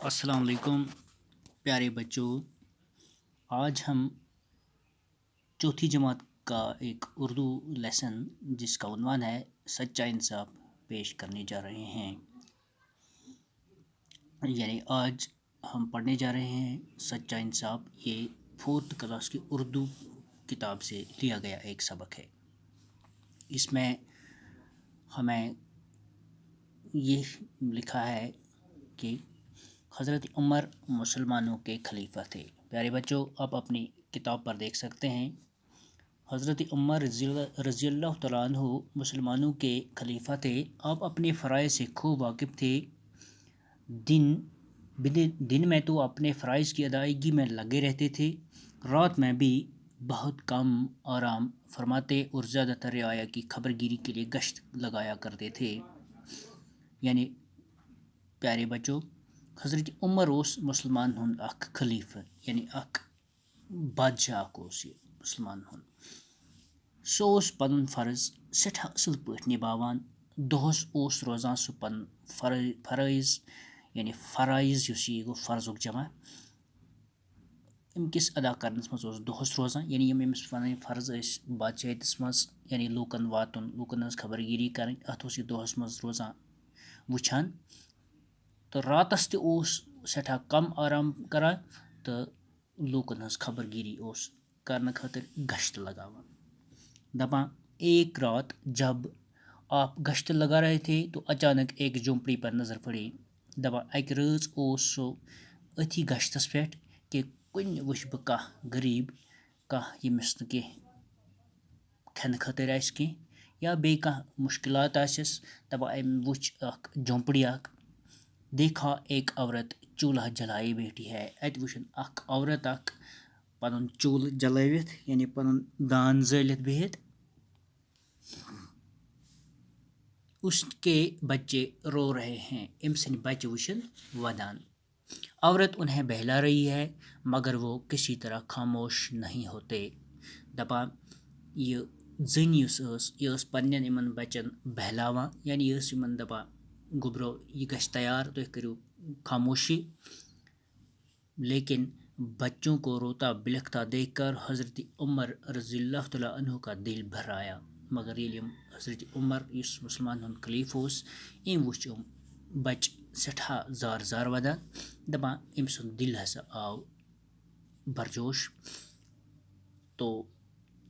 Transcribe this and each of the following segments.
अस्सलाम वालेकुम प्यारे बच्चों। आज हम चौथी जमात का एक उर्दू लेसन जिसका उन्वान है सच्चा इंसाफ पेश करने जा रहे हैं। यानी आज हम पढ़ने जा रहे हैं सच्चा इंसाफ। ये फोर्थ क्लास की उर्दू किताब से लिया गया एक सबक है। इसमें हमें ये लिखा है कि हज़रत उमर मुसलमानों के खलीफा थे। प्यारे बच्चों, आप अपनी किताब पर देख सकते हैं हज़रत उमर रज़ियल्लाहु तआला अन्हु मुसलमानों के खलीफा थे। आप अपने फ़राइज़ से खूब वाकिफ़ थे। दिन में तो अपने फ़राइज़ की अदायगी में लगे रहते थे, रात में भी बहुत कम आराम फरमाते और ज़्यादातर रियाया की खबरगिरी के लिए गश्त लगाया करते थे। यानी प्यारे बच्चों, हज़रत उमर ओस मुसलमान हुंद अख खलीफ यानी अख बादशाह ओस ये मुसलमान हुंद। सो ओस पन फ़र्ज सठा असल पठ निभावान। दोहस ओस रोजान सो पन फ़राइज़ यानी फ़राइज़ युस ये गो फ़र्जुक जमा अमकिस अदा करनस मज ओस दोहस रोजान। यानी यम अमिस पन फ़र्ज ëस बादशाहतस मज यानी लूकन वातुन लूकन हज खबरगिरी करन अथ ओस ये दोहस मज रोजान वुछान। तो रातस ते ओस सठा कम आराम करान तो लूकन हज खबरगिरी ओस करने खातिर गश्त लगावान। दपा एक रात जब आप गश्त लगा रहे थे तो अचानक एक झोंपड़ी पर नज़र पड़ी। दपा अक रच ओस सो अथी गश्तस पे कि कुन वुछ बह कह गरीब कह यमिस न कह खन खातिर आस कह या बे कह मुश्किलात आसस। दपा अम वुछ अख झोंपड़ी अख, देखा एक औरत चूल्हा जलाए बैठी है। अत वुछन अख औरत अख पन चूल्ह जलावित यानी पन दान जलित बिहित। उसके बच्चे रो रहे हैं। इमसन बच्चे वुछन वदान। औरत उन्हें बहला रही है मगर वो किसी तरह खामोश नहीं होते। दपा ये जन यस पन्न इमन बच्चन बहलावा यानी यस इमन दपा गुबरो ये गश तैयार तो करो खामोशी। लेकिन बच्चों को रोता बिलखता देखकर हज़रत उमर रज़ियल्लाहु तआला अन्हु का दिल भर आया। मगर ये हज़रत उमर इस मुसलमान हुन खलीफ ओस अम वुछ बच सठा जार जार वदान। दपा अम सुन दिल हसा आव बरजोश। तो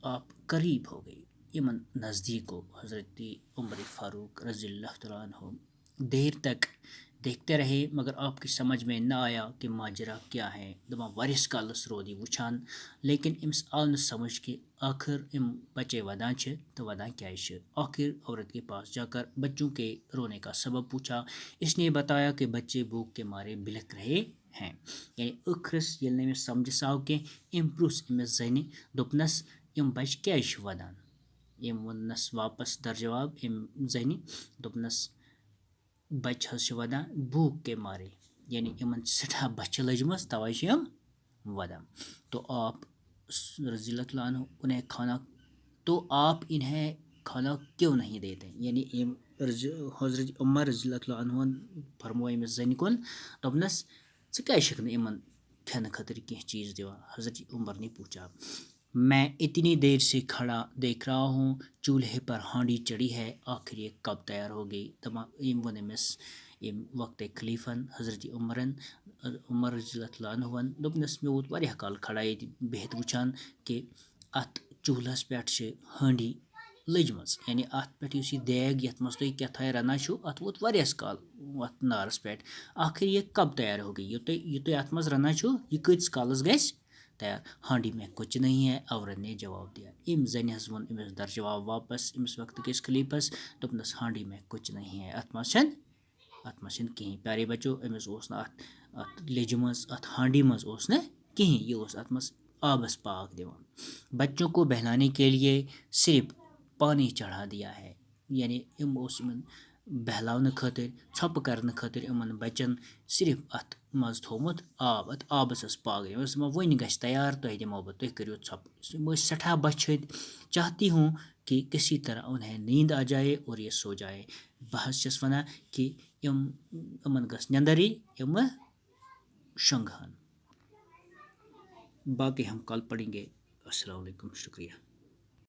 आप करीब हो गई इमन नज़दीक हो हज़रत उमर फ़ारूक रज़ियल्लाहु तआला अन्हु। देर तक देखते रहे मगर आपकी समझ में न आया कि माजरा क्या है। दपा वारिस कालस रोदी वुछान लेकिन इम्स आव न समझ के आखिर इम बच्चे वदान छ तो वदान क्या है। आखिर औरत के पास जाकर बच्चों के रोने का सबब पूछा। इसने बताया कि बच्चे भूख के मारे बिलख रहे हैं। यानी अखरस ये में समझ साव के इम प्रुस इमस जने दोपनस इम बच क्या वदान। इम वनस वापस दर जवाब इम जने दोपनस बच हज वदान भूख के मारे यानी इमन सठा बच लजमस तवे यम वदान। तो आप रज़ियल्लाहु अन्हु उन्हें खाना तो आप इन्हें खाना क्यों नहीं देते। यानी हज़रत उमर रज़ियल्लाहु अन्हु फरमो अमिस जन कुन दोपनस क्या इमन खन खतर कह चीज़ दिवा। हज़रत उमर ने पूछा मैं इतनी देर से खड़ा देख रहा हूँ चूल्हे पर हांडी चढ़ी है, आखिर ये कब तैयार होगी। तमा इम वन मिस इम वक्त खलीफन हज़रत उमर रज़ियल्लाहु अन्हु दोपनस मे वोत वारिया काल खड़ा बिहित वुछान कि अत चूल्हस पे हांडी लजमस यानी अत पे देग यथ मज तुम क्या रना छो अत वोत वारियास काल अत नारस पे आखिर ये कब तैयार होगी। ये तुम अत मज रना छो ये कत्स कालस गस तैयार। हांडी में कुछ नहीं है, औरत ने जवाब दिया। इम जन हज वो इमस दर जवाब वापस इमस वक्त किस खलीफस दोपनस हांडी में कुछ नहीं है अत मसन कहीं। प्यारे बच्चों अमिस ओस न अत लेज मज अत हांडी मज ओस न कहीं, ये ओस अत मज आबस पाक दिवान। बच्चों को बहलाने के लिए सिर्फ पानी चढ़ा दिया है। यानी इम ओस इमन बहलावन खातिर छप करने खातिर इमन बच्चन सिर्फ अत मज थोमुत आब अत आबस हस पाक वन गश तैयार तुह दिमो बह तुह करो छप। सठा बचत चाहती हूँ कि किसी तरह उन्हें नींद आ जाए और ये सो जाए। बह छस वना कि इमन गस नंदरी इम शंघान। बाकी हम कल पढ़ेंगे। अस्सलाम वालेकुम, शुक्रिया।